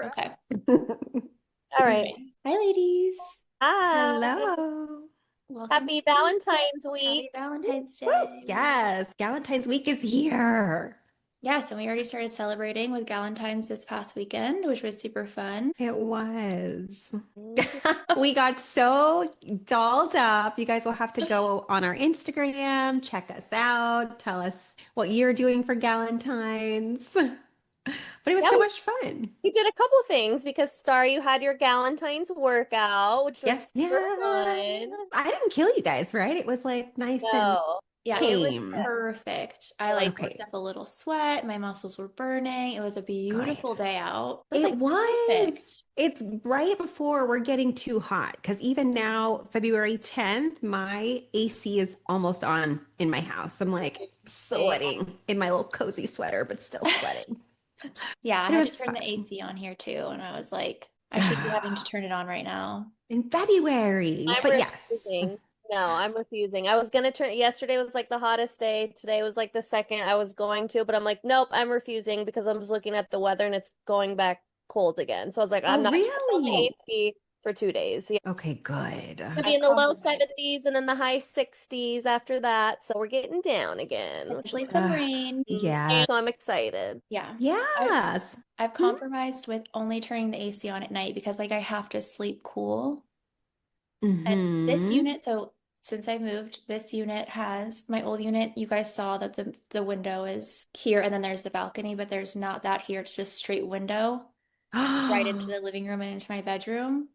Okay. All right. Hi, ladies. Hi. Hello. Welcome Happy to Valentine's Happy Week. Valentine's Woo! Day. Yes, Galentine's week is here. Yes, and we already started celebrating with Galentine's this past weekend, which was super fun. It was. Mhm. We got so dolled up. You guys will have to go on our Instagram, check us out, tell us what you're doing for Galentine's. But it was Yeah, so we, much fun. we did a couple things because Star, you had your Galentine's workout, which was Yes, super yeah. fun. I didn't kill you guys, right? It was like nice and No. Yeah, It was it was tame. perfect. I good. like worked Okay, up a little sweat. My muscles were burning. It was a good. beautiful day out. It was It like was. perfect. It's right before we're getting too hot because even now, February 10th, my AC is almost on in my house. I'm like Same. sweating in my little cozy sweater, but still sweating. Yeah, I But it had to was turn the fun. AC on here too, and I was like, I should be having to turn it on right now. In February, I'm but yes. refusing. No, I'm refusing. I was gonna turn, yesterday was like the hottest day. Today was like the second I was going to, but I'm like, nope, I'm refusing because I'm just looking at the weather and it's going back cold again. So I was like, I'm Oh, not turning on the really? AC for 2 days. Yeah. Okay, good. Gonna be I've in the low compromised. 70s and then the high 60s after that. So we're getting down again, which is Eventually some Uh, rain. yeah. so I'm excited. Yeah. I Yes. I've Hmm? compromised with only turning the AC on at night because like I have to sleep cool. And this Mm-hmm. unit, so since I moved, this unit has my old unit, you guys saw that the window is here and then there's the balcony, but there's not that here. It's just straight window right into the living room and into my bedroom.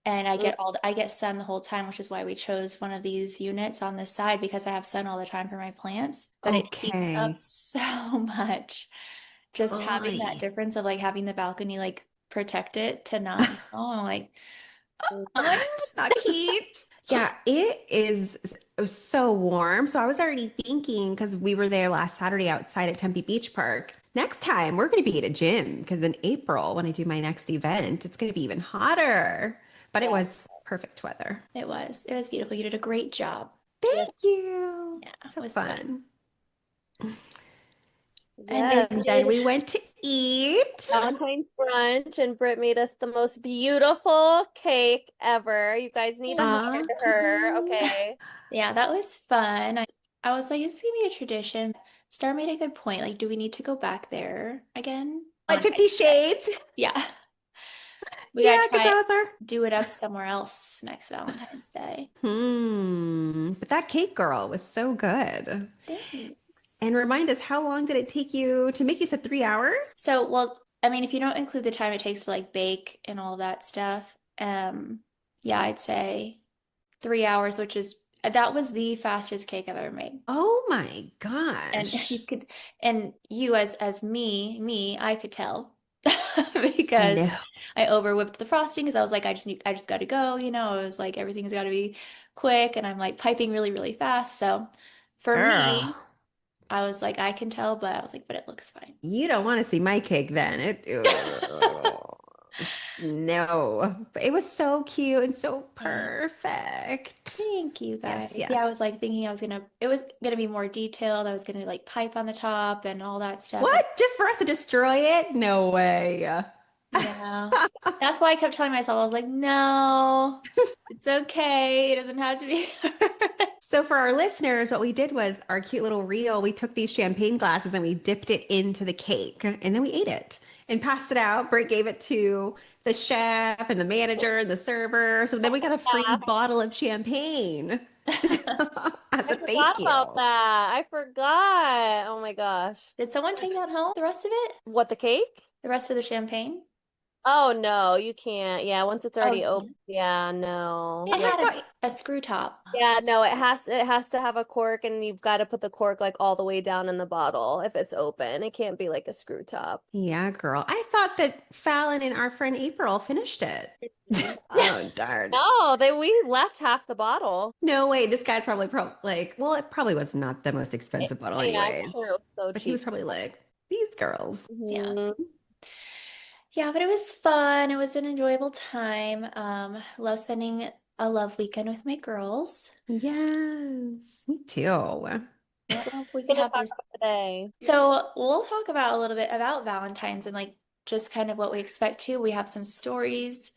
And Mm. I get sun the whole time, which is why we chose one of these units on this side because I have sun all the time for my plants. But it heats up Okay. so much. Just having that Oy. difference of like having the balcony like protect it to not, I'm like, oh my To not heat. God. Yeah, it was so warm. So I was already thinking because we were there last Saturday outside at Tempe Beach Park. Next time we're going to be at a gym because in April when I do my next event, it's going to be even hotter. But it Yeah. was perfect weather. It was. It was beautiful. You did a great job. Yes. Thank you. Yeah, it So was fun. fun. And And Yes. then then did we went to eat. Valentine's brunch, and Britt made us the most beautiful cake ever. You guys need to hand her, Uh-huh. okay? yeah, that was fun. I was like, it's maybe a tradition. Star made a good point. Like, do we need to go back there again Like on 50 Wednesday? Shades. Yeah. We gotta Yeah, because try that was our do it up somewhere else next Valentine's Day. But that cake girl was so good. Thanks. And remind us, how long did it take you to make? You said 3 hours? So, well, I mean, if you don't include the time it takes to like bake and all that stuff, yeah, I'd say 3 hours, which is that was the fastest cake I've ever made. Oh my And you gosh. could, and you as me, I could tell because No, I over whipped the frosting because I was like, I just got to go, you know, I was like, everything's got to be quick, and I'm like piping really, really fast. So for me, girl. I was like, I can tell, but I was like, but it looks fine. You don't want to see my cake then. No, but it was so cute and so Yeah. perfect. Thank you Yes, guys. yes. Yeah, I was like thinking it was gonna be more detailed. I was gonna like pipe on the top and all that stuff. And What? Just for us to destroy it? No way. yeah, that's why I kept telling myself, I was like, no, it's okay. It doesn't have to be. So for our listeners, what we did was our cute little reel, we took these champagne glasses and we dipped it into the cake and then we ate it and passed it out. Britt gave it to the chef and the manager and the server. So then we got a free Yeah, bottle of champagne as I a forgot thank about you. that. I forgot. Oh my gosh. Did someone take that home? The rest of it? What, the cake? The rest of the champagne? Oh no, you can't. Yeah, once it's Oh, already you open. can't. Yeah, no. It Yeah. I had thought, a screw top. Yeah, no, it has to have a cork and you've got to put the cork like all the way down in the bottle if it's open. It can't be like a screw top. yeah, girl. I thought that Fallon and our friend April finished it. Mhm. Oh, darn. No, we left half the bottle. No way. This guy's probably like, well, it probably was not the most expensive bottle, Yeah, anyways. true. So But he was cheap. probably like, these girls. Yeah. Mhm. Yeah, but it was fun. It was an enjoyable time. Love spending a love weekend with my girls. Yes, me too. What So are we we gonna have talk this. about today? So we'll talk about a little bit about Valentine's and like just kind of what we expect to. We have some stories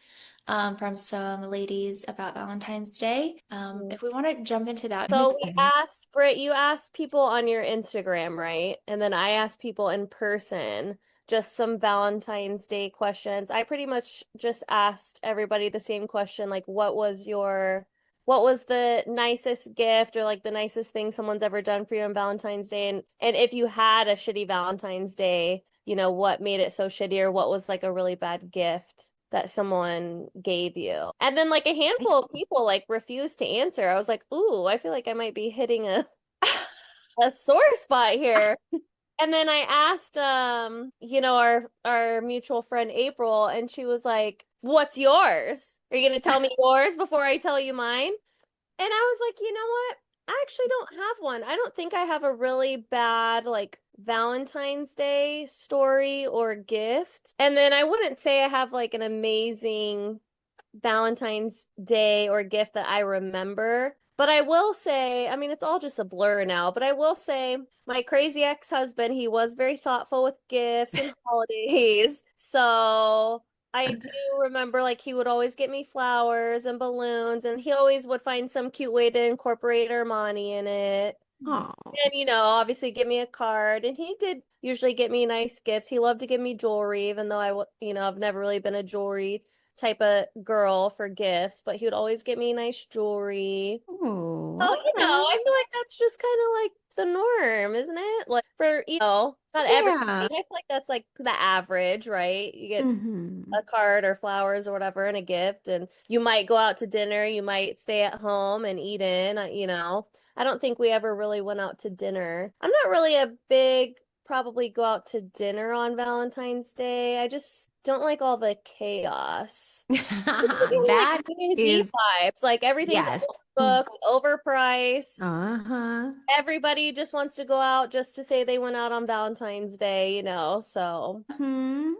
from some ladies about Valentine's Day. If we want to jump into that. I'm So we excited. asked, Britt, you asked people on your Instagram, right? And then I asked people in person just some Valentine's Day questions. I pretty much just asked everybody the same question, like what was the nicest gift or like the nicest thing someone's ever done for you on Valentine's Day? And if you had a shitty Valentine's Day, what made it so shitty or what was like a really bad gift that someone gave you. And then like a handful of people like refused to answer. I was like, "Ooh, I feel like I might be hitting a sore spot here." And then I asked our mutual friend April and she was like, "What's yours? Are you going to tell me yours before I tell you mine?" And I was like, you know what? I actually don't have one. I don't think I have a really bad like Valentine's Day story or gift. And then I wouldn't say I have like an amazing Valentine's Day or gift that I remember. But I will say, I mean, it's all just a blur now, but I will say my crazy ex-husband, he was very thoughtful with gifts and holidays. So I do remember like he would always get me flowers and balloons, and he always would find some cute way to incorporate Armani in it. Oh, And obviously give me a card, and he did usually get me nice gifts. He loved to give me jewelry, even though I've never really been a jewelry type of girl for gifts, but he would always get me nice jewelry. oh, Oh, I feel like that's just kind of like the norm, isn't it? Like for, not everything. I yeah. feel like that's like the average, right? You get Hmm. a card or flowers or whatever and a gift, and you might go out to dinner, you might stay at home and eat in. I don't think we ever really went out to dinner. I'm not really a big probably go out to dinner on Valentine's Day. I just don't like all the chaos. Like That New Year's Eve is, vibes. Like everything's yes. booked, overpriced. Uh-huh. Everybody just wants to go out just to say they went out on Valentine's Day. So Hmm.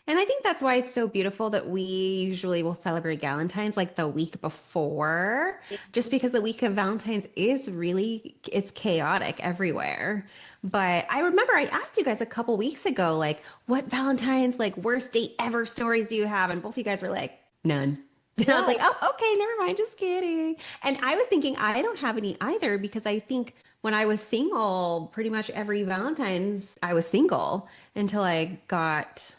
And I think that's why it's so beautiful that we usually will celebrate Galentine's like the week before, just because the week of Valentine's is really, it's chaotic everywhere. But I remember I asked you guys a couple weeks ago, like, what Valentine's, like, worst date ever stories do you have? And both of you guys were like, none. And I was like, no. oh, okay, never mind, just kidding. And I was thinking I don't have any either because I think when I was single, pretty much every Valentine's, I was single until I got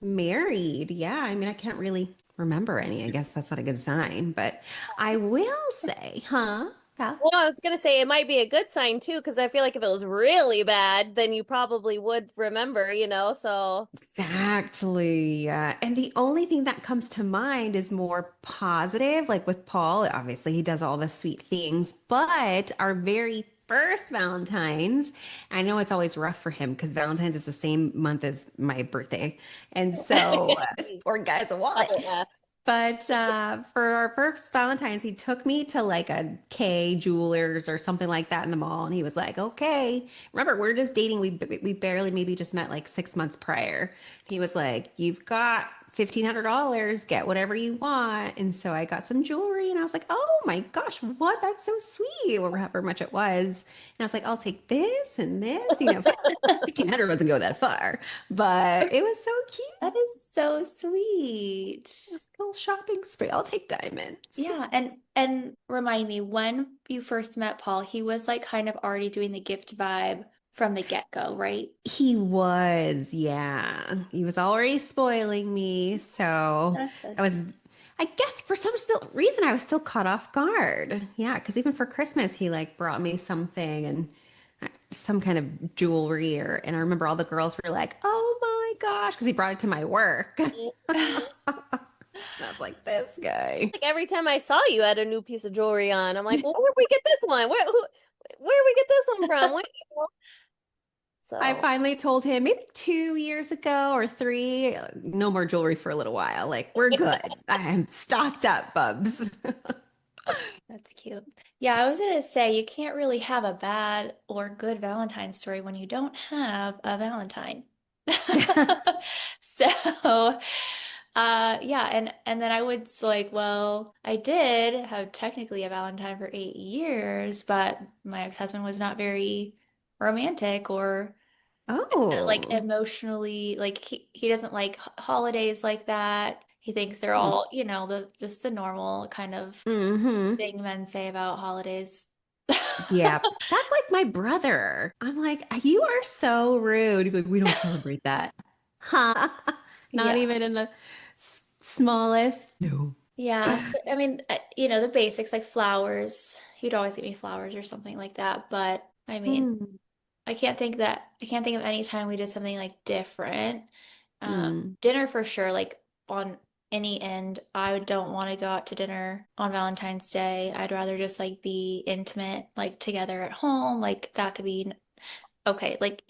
married. Yeah, I mean, I can't really remember any. I guess that's not a good sign, but I will say, huh? Val? Well, I was gonna say it might be a good sign too, because I feel like if it was really bad, then you probably would remember. So Exactly. And the only thing that comes to mind is more positive. Like with Paul, obviously he does all the sweet things, but our very first Valentine's, I know it's always rough for him because Valentine's is the same month as my birthday. And so this poor guy's a wallet. Other F. But for our first Valentine's, he took me to like a K Jewelers or something like that in the mall, and he was like, "Okay, remember we're just dating. We barely maybe just met like 6 months prior." He was like, "You've got $1,500. Get whatever you want." And so I got some jewelry, and I was like, "Oh my gosh, what? That's so sweet," or however much it was. And I was like, "I'll take this and this." 1,500 wasn't go that far, but it was so cute. That is so sweet. Just a little shopping spree. I'll take diamonds. Yeah, and remind me, when you first met Paul, he was like kind of already doing the gift vibe from the get-go, right? He was, yeah. He was already spoiling me. So That's so I was, I guess for some still reason, I was still caught off guard. Yeah, because even for Christmas, he like brought me something and some kind of jewelry and I remember all the girls were like, "Oh my gosh," because he brought it to my work. Like And I was like, "This guy." every time I saw you had a new piece of jewelry on, I'm like, well, where'd we get this one? Where we get this one from? I So finally told him maybe 2 years ago or three, no more jewelry for a little while. Like, we're good. I'm stocked up, bubs. That's cute. Yeah, I was gonna say you can't really have a bad or good Valentine story when you don't have a Valentine. So, yeah, and then I would like, well, I did have technically a Valentine for 8 years, but my ex-husband was not very romantic or like Oh. emotionally, like he doesn't like holidays like that. He thinks they're all, the just the normal kind of Mm-hmm. thing men say about holidays. Yeah. That's like my brother. I'm like, you are so rude. He'd be like, we don't celebrate that. Huh? Not Yeah. even in the smallest. No. Yeah. So, I mean, the basics like flowers. He'd always get me flowers or something like that. But I mean, Mm, I can't think of any time we did something like different. mm. Dinner for sure, like on any end, I don't want to go out to dinner on Valentine's Day. I'd rather just like be intimate, like together at home. Like that could be okay, like,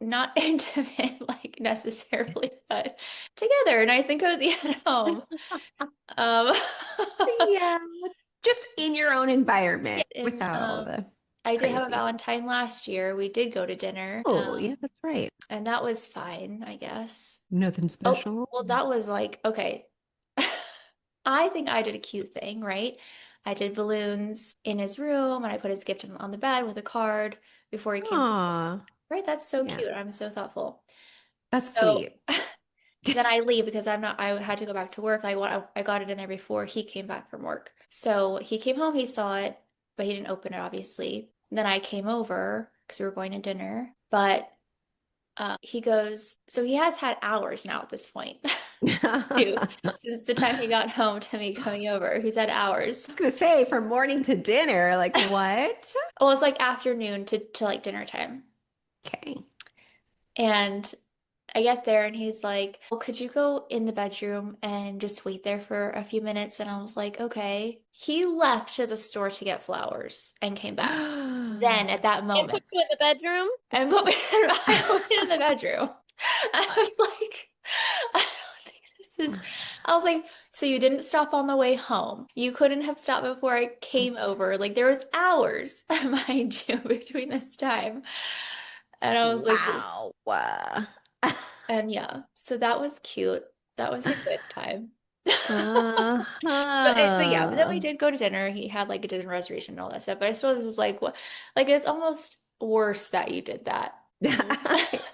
not intimate like necessarily, but together, nice and cozy at home. Um, Yeah. Just in your own yeah, environment and without all the I did have a crazy. Valentine last year. We did go to dinner, Oh, yeah, that's right. and that was fine, I guess. Nothing Oh, special. well, that was like, okay. I think I did a cute thing, right? I did balloons in his room and I put his gift on the bed with a card before he came over. Aw, Right? That's so yeah, cute. I'm so thoughtful. that's So sweet. then I leave because I had to go back to work. I got it in there before he came back from work. So he came home, he saw it, but he didn't open it, obviously. Then I came over because we were going to dinner, but he goes, so he has had hours now at this point. Too. I Since the time he got home to me coming over, he's had hours. was gonna say from morning to dinner, like what? Well, it's like afternoon to like dinner time. Okay. And I get there and he's like, well, could you go in the bedroom and just wait there for a few minutes? And I was like, okay. He left to the store to get flowers and came back. Then at that And put moment, you in the bedroom. and put me, I went in the bedroom. I was like, I don't think this is, I was like, so you didn't stop on the way home. You couldn't have stopped before I came over. Like there was hours, mind you, between this time. And I was like, Wow. and yeah, so that was cute. That was a good time. But yeah, but then we Uh-huh. did go to dinner. He had like a dinner reservation and all that stuff. But I suppose it was like what, like it's almost worse that you did that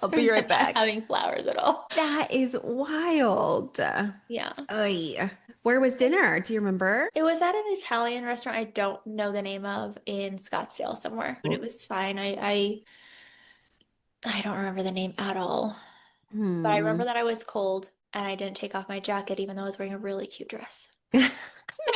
I'll be than right not back. having flowers at all. That is wild. Yeah. Oy. Where was dinner? Do you remember? It was at an Italian restaurant I don't know the name of in Scottsdale somewhere, but it Oh. was fine. I don't remember the name at all. But I remember Hmm. that I was cold and I didn't take off my jacket even though I was wearing a really cute dress. You're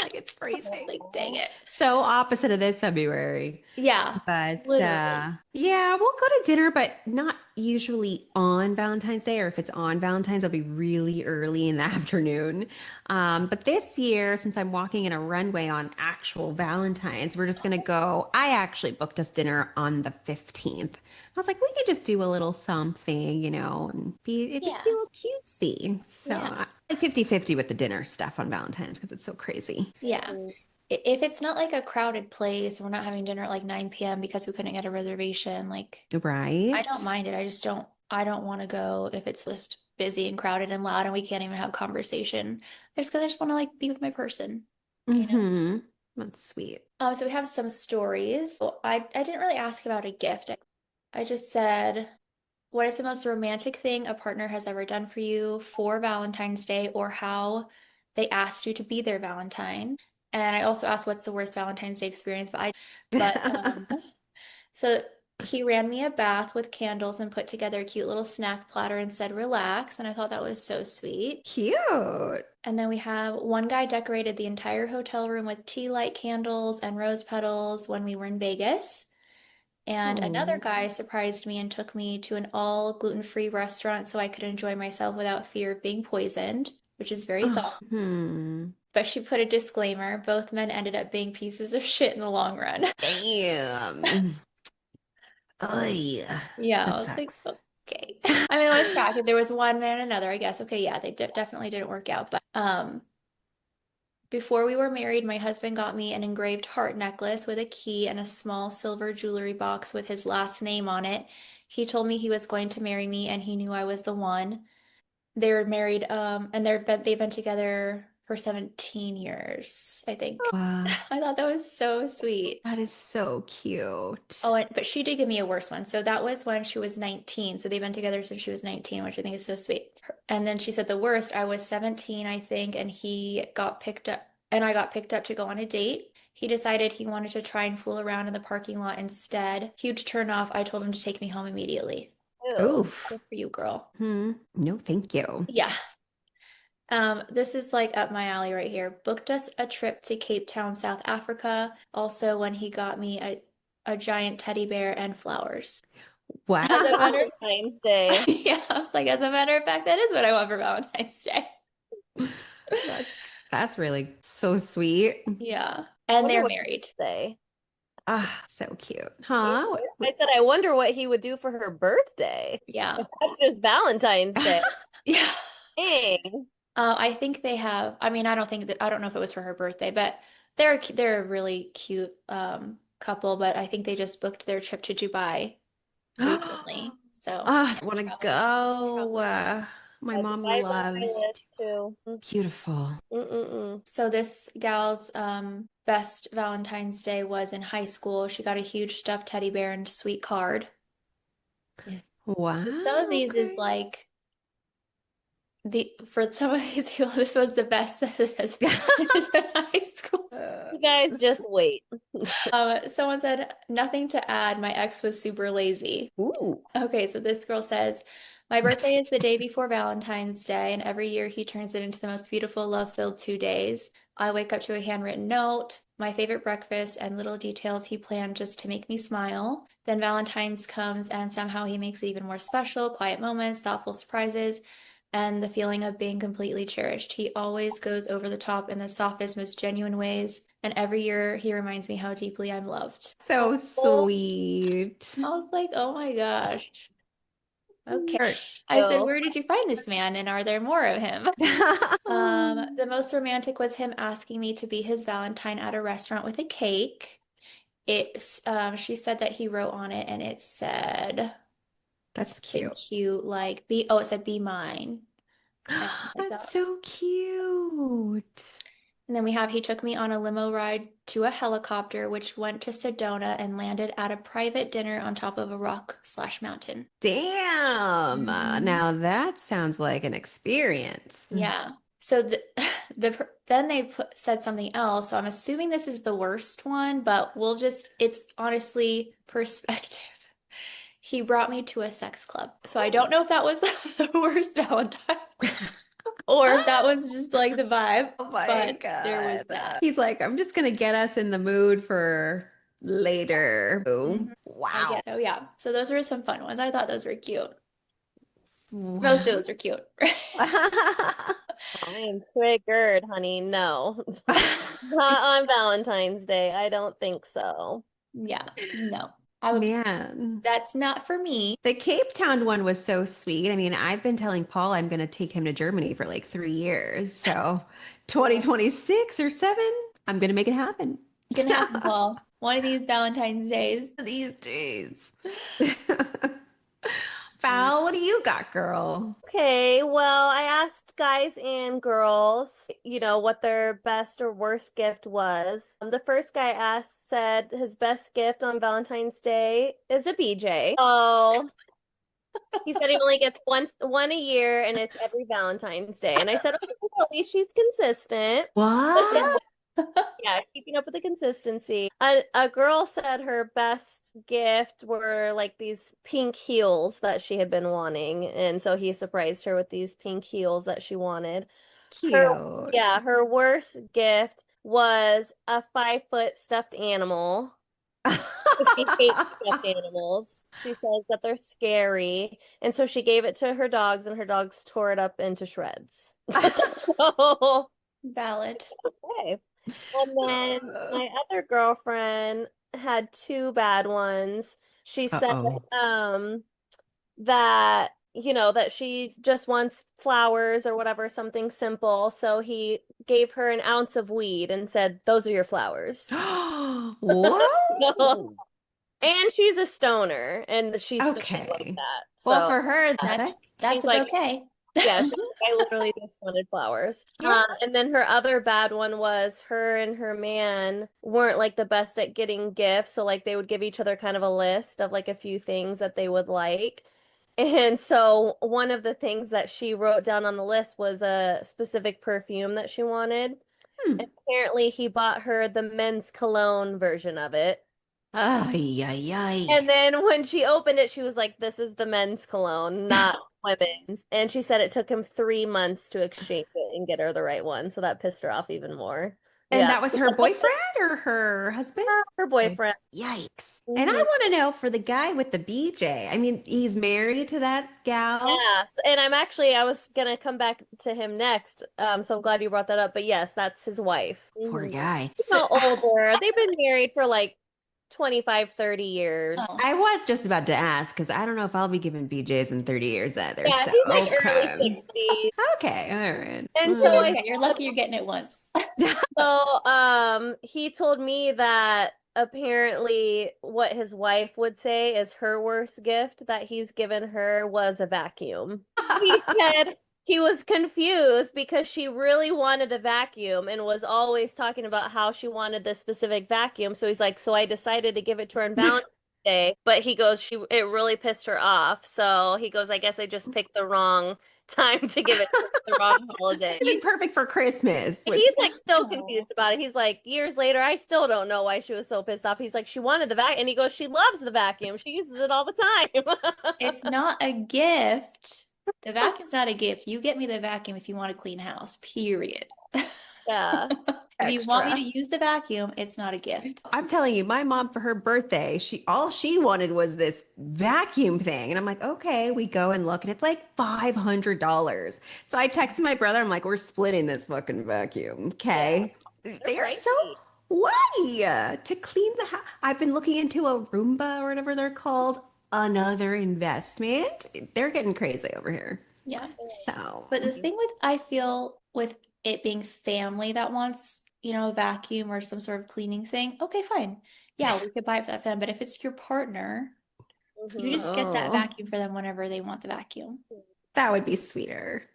like, it's I was freezing. like, dang it. So opposite of this February. Yeah, But literally. yeah, we'll go to dinner, but not usually on Valentine's Day, or if it's on Valentine's, it'll be really early in the afternoon. But this year, since I'm walking in a runway on actual Valentine's, we're just gonna go. I actually booked us dinner on the 15th. I was like, we could just do a little something, and it'd just be a Yeah, little cutesy. So yeah, I like 50-50 with the dinner stuff on Valentine's because it's so crazy. yeah. If it's not like a crowded place, we're not having dinner at like 9 p.m. because we couldn't get a reservation, like I don't Right? mind it. I don't want to go if it's just busy and crowded and loud and we can't even have conversation. Just because I just want to like be with my person, you know? Mm-hmm. That's sweet. So we have some stories. Well, I didn't really ask about a gift. I just said, what is the most romantic thing a partner has ever done for you for Valentine's Day or how they asked you to be their Valentine? And I also asked what's the worst Valentine's Day experience, but so he ran me a bath with candles and put together a cute little snack platter and said relax, and I thought that was so sweet. Cute. And then we have one guy decorated the entire hotel room with tea light candles and rose petals when we were in Vegas. And another Oh. guy surprised me and took me to an all gluten-free restaurant so I could enjoy myself without fear of being poisoned, which is very Oh, thoughtful. hmm. But she put a disclaimer, both men ended up being pieces of shit in the long run. Damn. Oh, yeah. Yeah, I That was like, sucks. okay. I mean, I was shocked. There was one and another, I guess. Okay, yeah, they definitely didn't work out. But before we were married, my husband got me an engraved heart necklace with a key and a small silver jewelry box with his last name on it. He told me he was going to marry me and he knew I was the one. They were married, and they've been together for 17 years, I think. Wow. I thought that was so sweet. That is so cute. Oh, but she did give me a worse one. So that was when she was 19. So they've been together since she was 19, which I think is so sweet. And then she said the worst, I was 17, I think, and he got picked up, and I got picked up to go on a date. He decided he wanted to try and fool around in the parking lot instead. Huge turn off. I told him to take me home immediately. Ew. Oof. Good for you, girl. No, thank you. Yeah. This is like up my alley right here. Booked us a trip to Cape Town, South Africa. Also, when he got me a giant teddy bear and flowers. As a matter Wow. Valentine's Day. yeah, I was like, as a matter of fact, that is what I want for Valentine's Day. That's, That's really so sweet. Yeah. I And wonder they're what married. he'd say. Ah, so cute. Huh? I said, I wonder what he would do for her birthday. Yeah. That's just Valentine's Day. Yeah. Dang. I think they have, I mean, I don't know if it was for her birthday, but they're a really cute couple, but I think they just booked their trip to Dubai recently. So Ah, I want to go. probably. My Yeah, mom Dubai's on my loves list too. beautiful. Mm-mm-mm. So this gal's best Valentine's Day was in high school. She got a huge stuffed teddy bear and sweet card. Some of Wow. these is Okay. like the for some of these people, this was the best that has finished in high school. You guys just wait. Someone said, nothing to add. My ex was super lazy. Ooh. Okay, so this girl says, my birthday is the day before Valentine's Day, and every year he turns it into the most beautiful, love-filled 2 days. I wake up to a handwritten note, my favorite breakfast, and little details he planned just to make me smile. Then Valentine's comes, and somehow he makes it even more special, quiet moments, thoughtful surprises, and the feeling of being completely cherished. He always goes over the top in the softest, most genuine ways, and every year he reminds me how deeply I'm loved. So Oh, sweet. I was like, oh my gosh. Okay. Or- I said, no. where did you find this man, and are there more of him? The most romantic was him asking me to be his Valentine at a restaurant with a cake. She said that he wrote on it, and it said That's something cute. cute, like it said, be mine. And I That's thought, so cute. and then he took me on a limo ride to a helicopter, which went to Sedona and landed at a private dinner on top of a rock/mountain. Damn. Mhm. Now that sounds like an experience. Yeah. So then they said something else. So I'm assuming this is the worst one, but it's honestly perspective. He brought me to a sex club. So I don't know if that was the worst Valentine or if that was just like the vibe, Oh my but there was God. that. He's like, I'm just gonna get us in the mood for later. Ooh, Mhm. I wow. get. Oh yeah. So those were some fun ones. I thought those were cute. Most of Wow. those are cute. I am triggered, honey. No. Not on Valentine's Day. I don't think so. Yeah. No. I would Man. That's not for me. The Cape Town one was so sweet. I mean, I've been telling Paul I'm going to take him to Germany for like 3 years. So 2026 or seven, I'm going to make it happen. Gonna happen, Paul. One of these Valentine's days. These days. Val, what do you got, girl? Okay, well, I asked guys and girls, what their best or worst gift was. The first guy asked said his best gift on Valentine's Day is a BJ. Oh, he said he only gets one a year and it's every Valentine's Day. And I said, okay, well, at least she's consistent. What? Yeah, keeping up with the consistency. A girl said her best gift were like these pink heels that she had been wanting, and so he surprised her with these pink heels that she wanted. Her, Cute. yeah, her worst gift was a 5 foot stuffed animal. She hates stuffed animals. She says that they're scary, and so she gave it to her dogs, and her dogs tore it up into shreds. So, Valid. okay. And then my other girlfriend had two bad ones. She said Uh-oh. that that she just wants flowers or whatever, something simple. So he gave her an ounce of weed and said, "Those are your flowers." Whoa. And she's a stoner and she's still like Okay. that. Well, So for her, That's that's that's she's a like, bouquet. Yeah, I literally just wanted flowers. Yeah. And then her other bad one was her and her man weren't like the best at getting gifts. So like they would give each other kind of a list of like a few things that they would like. And so one of the things that she wrote down on the list was a specific perfume that she wanted. Hmm. And apparently he bought her the men's cologne version of it. Ay, ay, ay. And then when she opened it, she was like, "This is the men's cologne, not women's." And she said it took him 3 months to exchange it and get her the right one. So that pissed her off even more. And Yeah. that was her boyfriend or her husband? Her boyfriend. Yikes. And I Hmm. want to know for the guy with the BJ. I mean, he's married to that gal. Yes. And I was gonna come back to him next. So I'm glad you brought that up. But yes, that's his wife. Poor Hmm. guy. You know, older. They've been married for like 25, 30 years. Oh, I was just about to ask because I don't know if I'll be giving BJs in 30 years either. Yeah, So, he's like early okay. 60s. Okay. All right. And so so I yeah, you're lucky you're getting it once. So, he told me that apparently what his wife would say is her worst gift that he's given her was a vacuum. He said he was confused because she really wanted the vacuum and was always talking about how she wanted this specific vacuum. So he's like, so I decided to give it to her on Valentine's Day, but he goes, it really pissed her off. So he goes, I guess I just picked the wrong time to give it to her, the wrong holiday. It'd be perfect for Christmas. He's like still Oh. confused about it. He's like, years later, I still don't know why she was so pissed off. He's like, she wanted the vacuum. And he goes, she loves the vacuum. She uses it all the time. It's not a gift. The vacuum's not a gift. You get me the vacuum if you want to clean house, period. Yeah. If you want me Extra. to use the vacuum, it's not a gift. I'm telling you, my mom for her birthday, she all she wanted was this vacuum thing. And I'm like, okay, we go and look, and it's like $500. So I texted my brother, I'm like, we're splitting this fucking vacuum. Yeah. Okay. They're They are so pricey. why to clean the house. I've been looking into a Roomba or whatever they're called. Another investment. They're getting crazy over here. Yeah. So But the thing with, I feel with it being family that wants, a vacuum or some sort of cleaning thing, okay, fine. Yeah, we could buy it for them. But if it's your partner, you Mhm. just get that oh, vacuum for them whenever they want the vacuum. that would be sweeter.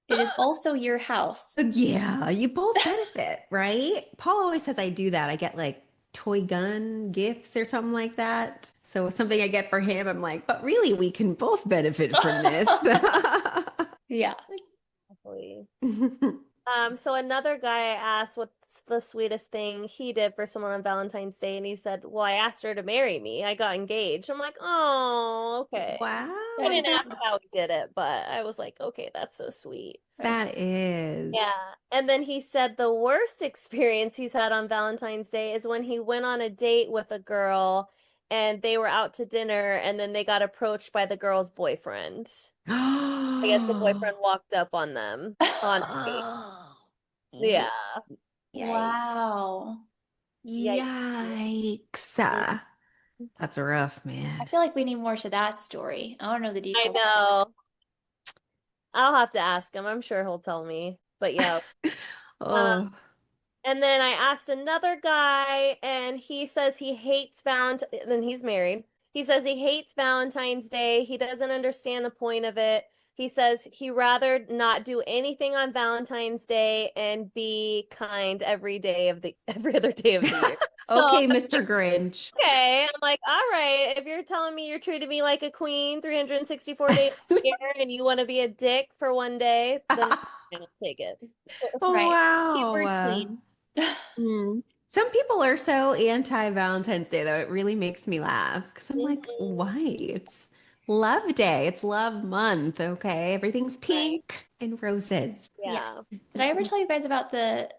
It is also your house. Yeah, you both benefit, right? Paul always says I do that. I get like toy gun gifts or something like that. So something I get for him, I'm like, but really, we can both benefit from this. Yeah. Exactly. So another guy I asked what's the sweetest thing he did for someone on Valentine's Day, and he said, well, I asked her to marry me. I got engaged. I'm like, oh, okay. I That is Wow, didn't that ask how he did it, but I was like, okay, that's so sweet. very that sweet. is. Yeah. And then he said the worst experience he's had on Valentine's Day is when he went on a date with a girl and they were out to dinner and then they got approached by the girl's boyfriend. I guess the boyfriend walked up on them on a date. Oh, Yeah. yikes. Wow. Yikes. Yikes. Mm, That's rough, I man. feel like we need more to that story. I want to know the I details. know. I'll have to ask him. I'm sure he'll tell me. But yeah. Um, Oh. And then I asked another guy, and he says he hates Valentine. Then he's married. He says he hates Valentine's Day. He doesn't understand the point of it. He says he rather not do anything on Valentine's Day and be kind every day of the every other day of the year. So Okay, Mr. Grinch. okay, I'm like, all right. If you're telling me you're treating me like a queen 364 days a year, and you want to be a dick for one day, then I'll take it. Oh, Right. wow. Keyword queen. Some people are so anti-Valentine's Day, though. It really makes me laugh because I'm like, Mhm. why? It's love day. It's love month. Okay. Everything's Right. pink and roses. Yes. Yeah. Did I ever tell you guys about the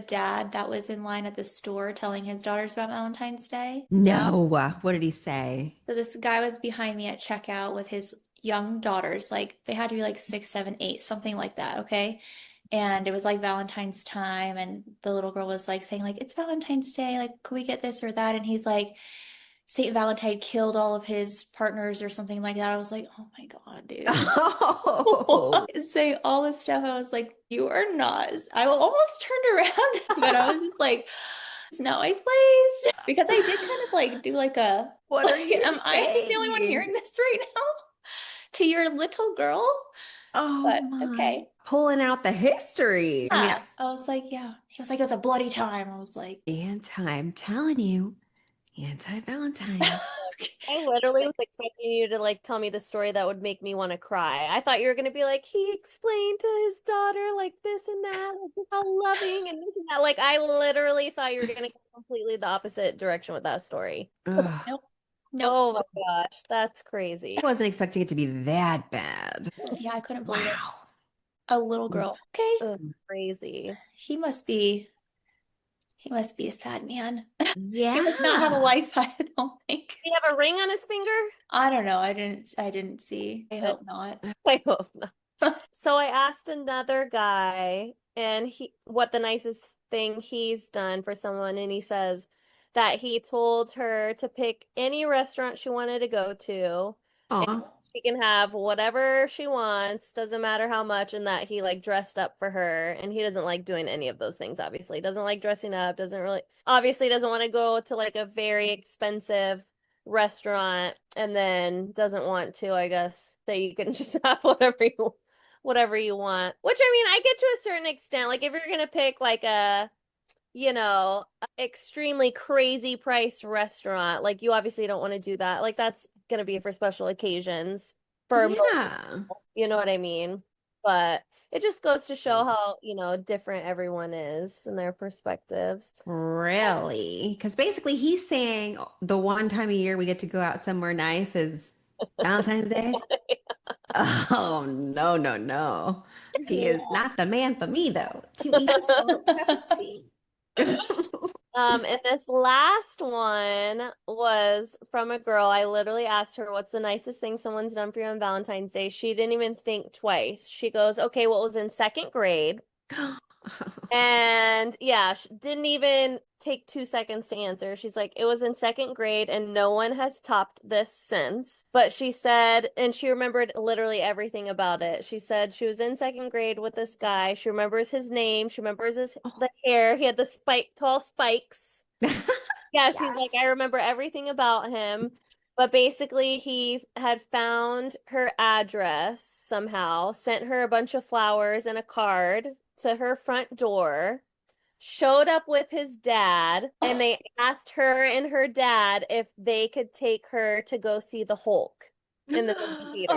dad that was in line at the store telling his daughters about Valentine's Day? No. What did he say? So this guy was behind me at checkout with his young daughters, like they had to be like 6, 7, 8, something like that, okay? And it was like Valentine's time, and the little girl was like saying, like, it's Valentine's Day, like, could we get this or that? And he's like, Saint Valentine killed all of his partners or something like that. I was like, oh my God, dude. Oh. Saying all this stuff, I was like, you are not. I almost turned around, but I was just like, it's not my place. Because I did kind of like do like a, What are like, you am I the only one saying? hearing this right now? to your little girl. Oh But my. okay. Pulling out the history. I mean, Yeah. I was like, yeah. He was like, it was a bloody time. I was like, I'm telling you, anti-Valentines. I literally was expecting you to like tell me the story that would make me want to cry. I thought you were gonna be like, he explained to his daughter like this and that, like this how loving and this and that. Like I literally thought you were gonna go completely the opposite direction with that story. Ugh. nope. Nope. Oh my gosh, that's crazy. I wasn't expecting it to be that bad. Yeah, I couldn't believe it. Wow. A little girl. Okay. Ugh, crazy. He must be he must be a sad man. He must not have a Yeah. life, I don't think. Do you have a ring on his finger? I don't know. I didn't see. I hope not. I hope not. So I asked another guy and he what the nicest thing he's done for someone, and he says that he told her to pick any restaurant she wanted to go to and Aw. she can have whatever she wants, doesn't matter how much, and that he like dressed up for her, and he doesn't like doing any of those things, obviously. Doesn't like dressing up, doesn't really obviously doesn't want to go to like a very expensive restaurant, and then doesn't want to, I guess, say you can just have whatever you want. Which I mean, I get to a certain extent. Like if you're gonna pick like a, extremely crazy priced restaurant, like you obviously don't want to do that. Like that's gonna be for special occasions for most Yeah. people, you know what I mean? But it just goes to show how, different everyone is and their perspectives. Really? Because basically he's saying the one time a year we get to go out somewhere nice is Valentine's Day. Oh, no, no, no. He Yeah. is not the man for me, though. Too easy for a cup of tea. And this last one was from a girl. I literally asked her, what's the nicest thing someone's done for you on Valentine's Day? She didn't even think twice. She goes, okay, well, it was in second grade. And yeah, she didn't even take 2 seconds to answer. She's like, it was in second grade and no one has topped this since. But she said, and she remembered literally everything about it. She said she was in second grade with this guy. She remembers his name. She remembers the hair. He had the tall spikes. Yeah, she's like, I Yes. remember everything about him. But basically, he had found her address somehow, sent her a bunch of flowers and a card to her front door, showed up with his dad, and they asked her and her dad if they could take her to go see the Hulk in the movie theaters.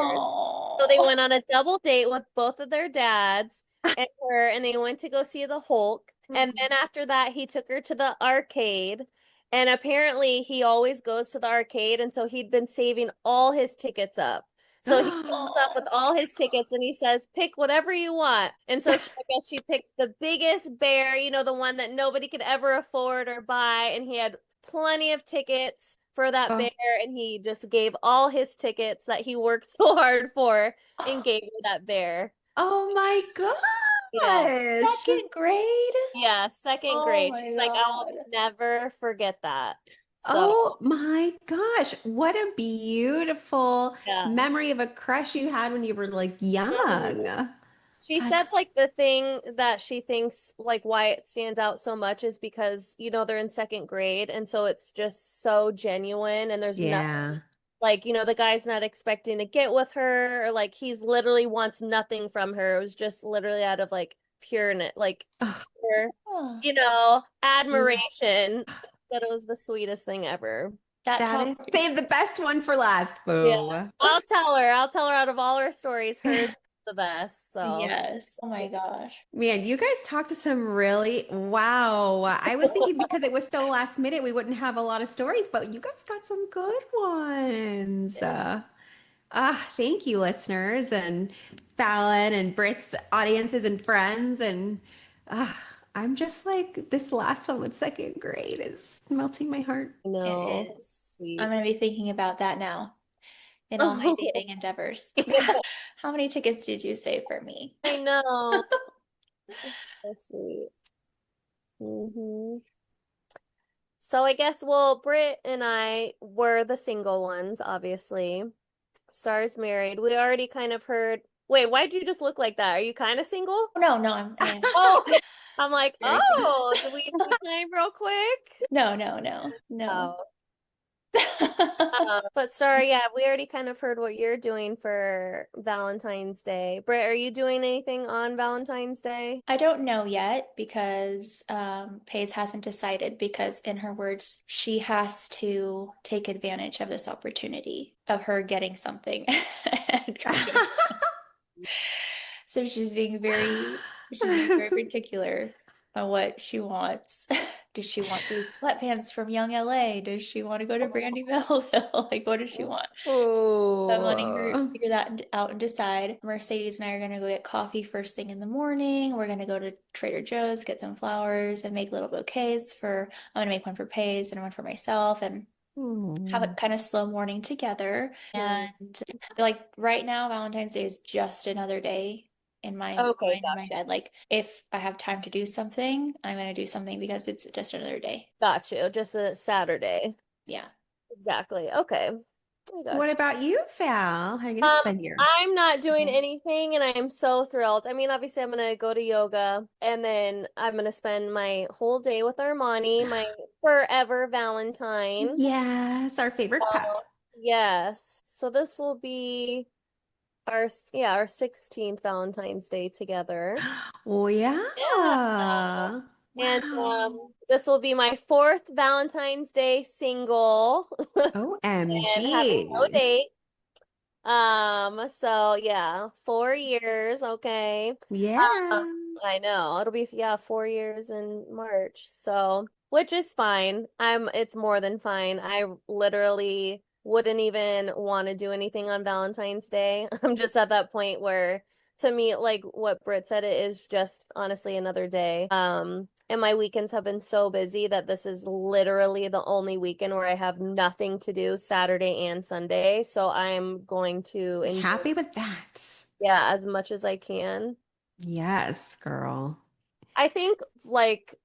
So they Oh. went on a double date with both of their dads and her, and they went to go see the Hulk. And then after that, he took her to the arcade. And apparently, he always goes to the arcade. And so he'd been saving all his tickets up. So he shows up with Oh. all his tickets and he says, pick whatever you want. And so I guess she picked the biggest bear, the one that nobody could ever afford or buy. And he had plenty of tickets for that Oh, bear. And he just gave all his tickets that he worked so hard for and gave her that bear. oh my Yeah. gosh. Second grade? Yeah, second Oh grade. my She's like, I'll God. never forget that. So, Oh my gosh. What a beautiful yeah. memory of a crush you had when you were like young. She said That's, like the thing that she thinks like why it stands out so much is because, they're in second grade and so it's just so genuine and there's nothing yeah. like, the guy's not expecting to get with her or like he's literally wants nothing from her. It was just literally out of like pure like Oh, pure, Oh, yeah. admiration. That it was the sweetest thing ever. that That tells is save the best one for last, Yeah. boo. I'll tell her. I'll tell her out of all her stories, hers the best. So yes. Oh my gosh. Man, you guys talked to some really, wow. I was thinking because it was so last minute, we wouldn't have a lot of stories, but you guys got some good ones. Thank you, listeners, and Fallon and Britt's audiences and friends. And uh, I'm just like, this last one with second grade is melting my heart. no, It is. I'm sweet. going to be thinking about that now in all my dating endeavors. How many tickets did you save for me? I know. It's so sweet. So I guess, well, Britt and I were the single ones, obviously. Star's married. We already kind of heard. Wait, why'd you just look like that? Are you kind of single? Oh, no, no, I am Oh, I'm like, very single. oh, did we have time real quick? No, no, no, no. Oh, But Starr, yeah, we already kind of heard what you're doing for Valentine's Day. Britt, are you doing anything on Valentine's Day? I don't know yet because Paige hasn't decided because in her words, she has to take advantage of this opportunity of her getting something and trying to. So she's being very particular on what she wants. Does she want these sweatpants from Young LA? Does she want to go to Brandy Melville? Like, what does she want? So I'm letting her Oh. figure that out and decide. Mercedes and I are going to go get coffee first thing in the morning. We're going to go to Trader Joe's, get some flowers, and make little bouquets for, I'm going to make one for Paige and one for myself and have a Oh. kind of slow morning together. Hmm. And like right now, Valentine's Day is just another day in my Okay, mind, in my gotcha. head. Like if I have time to do something, I'm going to do something because it's just another day. Got you. Just a Saturday. Yeah. Exactly. Okay. I What got you. about you, Val? How are you gonna spend your I'm not doing day? anything and I'm so thrilled. I mean, obviously I'm gonna go to yoga and then I'm gonna spend my whole day with Armani, my forever Valentine. Yes, our favorite pup. Oh, yes. So this will be our 16th Valentine's Day together. Oh yeah. Yeah. And Wow. this will be my fourth Valentine's Day single and having no OMG. date. So yeah, 4 years, okay. Um, Yeah. I know. It'll be, yeah, 4 years in March. So, which is fine. It's more than fine. I literally wouldn't even want to do anything on Valentine's Day. I'm just at that point where to me, like what Britt said, it is just honestly another day. And my weekends have been so busy that this is literally the only weekend where I have nothing to do Saturday and Sunday. So I'm going to enjoy, Happy with that. yeah, as much as I can. Yes, girl. I think like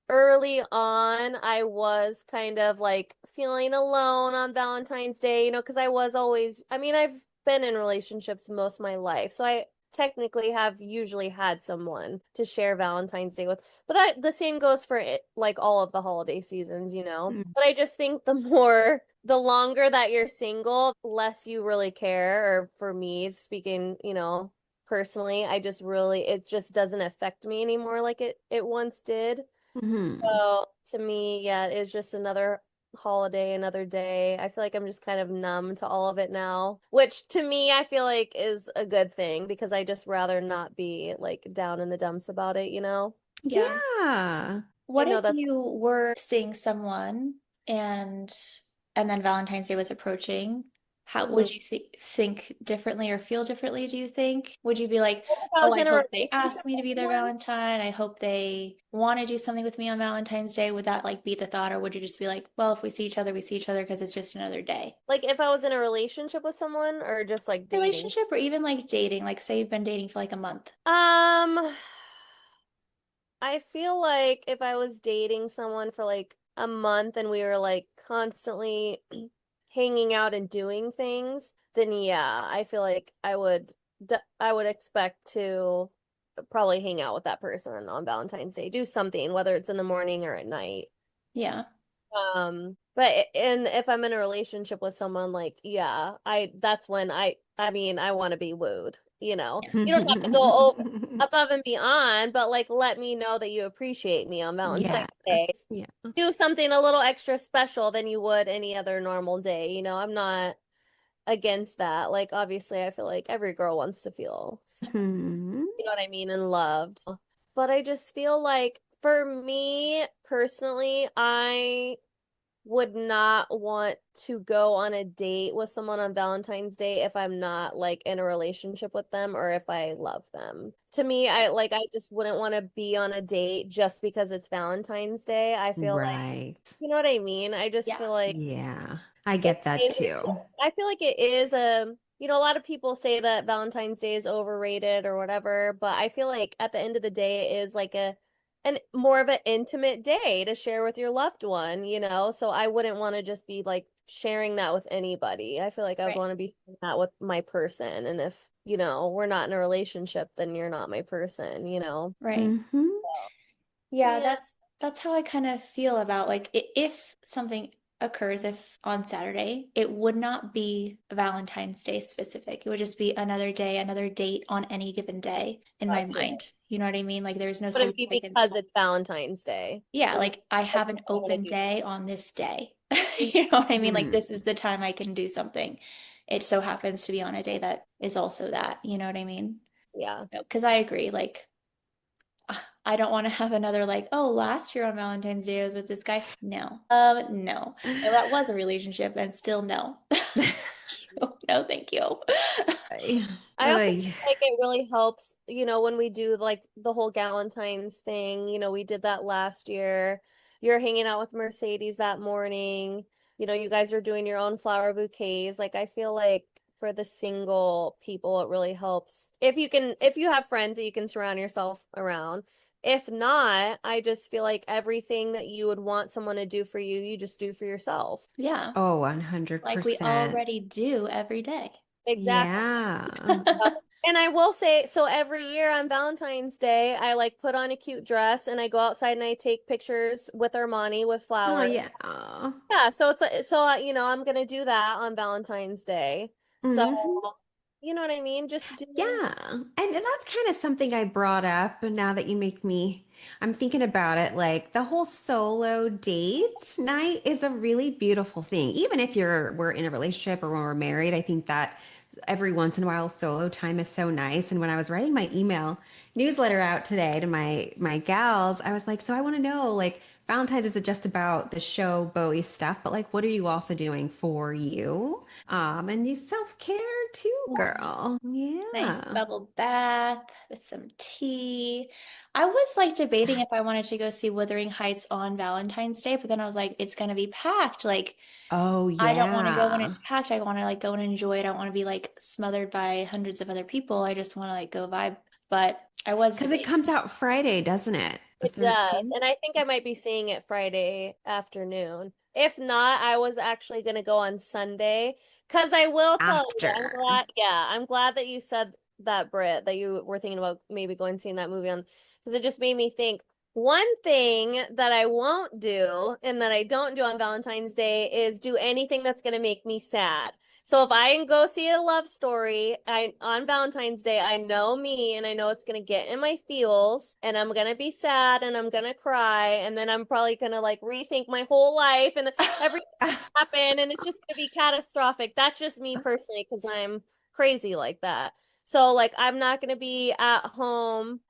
early on, I was kind of like feeling alone on Valentine's Day, because I was always, I mean, I've been in relationships most of my life, so I technically have usually had someone to share Valentine's Day with. But that the same goes for it, like all of the holiday seasons. Mm. But I just think the longer that you're single, less you really care, or for me, speaking, personally, it just doesn't affect me anymore like it once did. Mhm. So to me, yeah, it's just another holiday, another day. I feel like I'm just kind of numb to all of it now, which to me I feel like is a good thing because I just rather not be like down in the dumps about it. Yeah. Yeah. I What know if that's you were seeing someone and then Valentine's Day was approaching? How Mhm. would you think differently or feel differently, do you think? Would you be like, If I "Oh, was I in a hope they relationship ask me to with be their someone, Valentine. I hope they want to do something with me on Valentine's Day." Would that like be the thought or would you just be like, "Well, if we see each other, we see each other because it's just another day." like if I was in a relationship with someone or just like dating. Relationship or even like dating, like say you've been dating for like a month. Um, I feel like if I was dating someone for like a month and we were like constantly hanging out and doing things, then yeah, I feel like I would expect to probably hang out with that person on Valentine's Day, do something, whether it's in the morning or at night. Yeah. And if I'm in a relationship with someone, like, yeah, that's when I mean, I want to be wooed, you know. Yeah. You don't have to go over above and beyond, but like let me know that you appreciate me on Valentine's Yeah. Day. Yeah. Do something a little extra special than you would any other normal day, I'm not against that. Like obviously I feel like every girl wants to feel, Hmm. you know what I mean, and loved. But I just feel like for me personally, I would not want to go on a date with someone on Valentine's Day if I'm not like in a relationship with them or if I love them. To me, I just wouldn't want to be on a date just because it's Valentine's Day. I feel like, Right. you know what I mean? I just Yeah. feel like Yeah. I it get that is, too. I feel like it is a lot of people say that Valentine's Day is overrated or whatever, but I feel like at the end of the day it is like an more of an intimate day to share with your loved one. So I wouldn't want to just be like sharing that with anybody. I feel like I would Right. want to be sharing that with my person. And if we're not in a relationship, then you're not my person. Right. Hmm. Yeah, Yeah. that's how I kind of feel about like if something occurs if on Saturday, it would not be Valentine's Day specific. It would just be another day, another date on any given day in my Gotcha. mind. You know what I mean? Like there's no But it'd be significance. because it's Valentine's Day. Yeah, It was like I that's have an what I'm gonna open do. day on this day. Mhm. You know what I mean? Like Hmm. this is the time I can do something. It so happens to be on a day that is also that. You know what I mean? Yeah. Because I agree. Like I don't want to have another like, oh, last year on Valentine's Day I was with this guy. No. No. No, that was a relationship and still no. No, thank you. Ay, I also ay. feel like it really helps, when we do like the whole Galentine's thing, we did that last year. You're hanging out with Mercedes that morning. You guys are doing your own flower bouquets. Like I feel like for the single people, it really helps. If you have friends that you can surround yourself around. If not, I just feel like everything that you would want someone to do for you, you just do for yourself. Yeah, Oh, like we 100%. already do every day. Exactly. Yeah. And I will say, so every year on Valentine's Day, I like put on a cute dress and I go outside and I take pictures with Armani with Oh, flowers. yeah. Yeah, so I'm gonna do that on Valentine's Day. So, Hmm. you know what I mean? Just do. Yeah. And that's kind of something I brought up now that you make me, I'm thinking about it. Like the whole solo date night is a really beautiful thing. Even if we're in a relationship or when we're married, I think that every once in a while solo time is so nice. And when I was writing my email newsletter out today to my gals, I was like, so I want to know, like, Valentine's isn't just about the show Bowie stuff, but like what are you also doing for you? And you self-care too, Yeah. girl. Nice Yeah. bubble bath with some tea. I was like debating if I wanted to go see Wuthering Heights on Valentine's Day, but then I was like, it's gonna be packed. Like, Oh I don't want to go when yeah. it's packed. I want to like go and enjoy it. I don't want to be like smothered by hundreds of other people. I just want to like go vibe. But I was Because it debating. comes out Friday, doesn't it? The It does. 13th And I think I might be seeing it Friday afternoon. If not, I was actually going to go on Sunday. Because I will tell you that I'm after. glad, yeah, I'm glad that you said that, Britt, that you were thinking about maybe going and seeing that movie on, because it just made me think one thing that I won't do and that I don't do on Valentine's Day is do anything that's going to make me sad. So if I can go see a love story, on Valentine's Day, I know me and I know it's gonna get in my feels and I'm gonna be sad and I'm gonna cry and then I'm probably gonna like rethink my whole life and everything happen and it's just gonna be catastrophic. That's just me personally because I'm crazy like that. So like I'm not gonna be at home,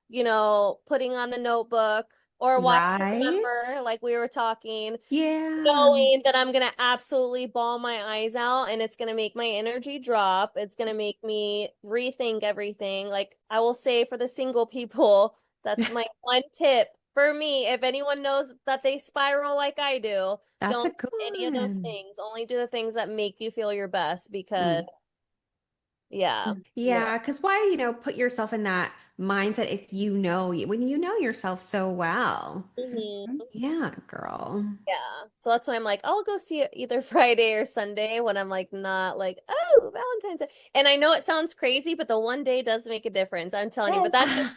putting on the notebook or watching Right? Remember, like we were talking Yeah. knowing that I'm gonna absolutely bawl my eyes out and it's gonna make my energy drop. It's gonna make me rethink everything. Like I will say for the single people, that's my one tip for me. If anyone knows that they spiral like I do, That's a don't good do any of those one. things. Only do the things that make you feel your best because Mm. yeah. Yeah, because why, put yourself in that mindset if you know when you know yourself so well. Mhm. Yeah, girl. Yeah. So that's why I'm like, I'll go see it either Friday or Sunday when I'm like not like, oh, Valentine's Day. And I know it sounds crazy, but the one day does make a difference. I'm telling you. But Yes.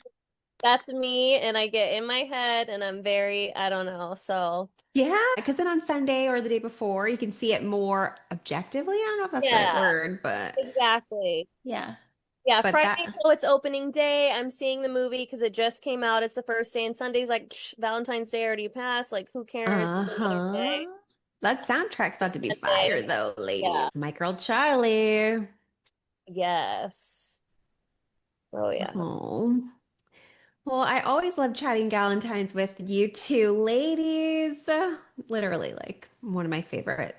that's me and I get in my head and I'm very, I don't know. So Yeah, because then on Sunday or the day before, you can see it more objectively. I don't know if that's the right yeah, word, but exactly. Yeah. Yeah, but Friday, that so it's opening day. I'm seeing the movie because it just came out. It's the first day, and Sunday's like Valentine's Day already passed. Like, who cares? It's another uh-huh. day. That soundtrack's about to be fire Monday. though, Yeah. lady. My girl Charlie. Yes. Oh yeah. Oh. Well, I always love chatting Galentines with you two ladies. Literally like one of my favorite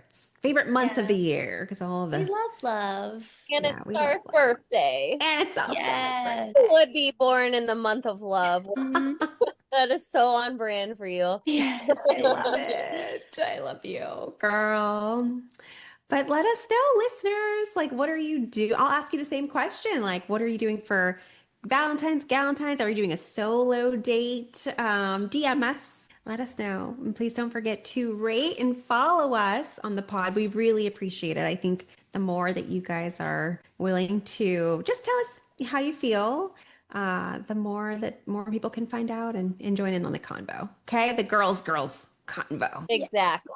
months of the Yeah. year because all We the love love. And it's yeah, we love Star's love. birthday. And it's also my Yes. Who birthday. would be born in the month of love? Mhm. That is so on brand for you. Yes, I I love love it. it. I love you, girl. But let us know, listeners, like what are you do? I'll ask you the same question. Like, what are you doing for Valentine's, Galentine's? Are you doing a solo date? DM us. Let us know. And please don't forget to rate and follow us on the pod. We really appreciate it. I think the more that you guys are willing to just tell us how you feel, the more that more people can find out and join in on the convo. Okay? The girls convo. Yes. Exactly.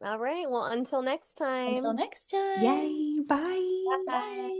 All right. Well, until next Until time. next time. Yay. Bye. Bye. Bye.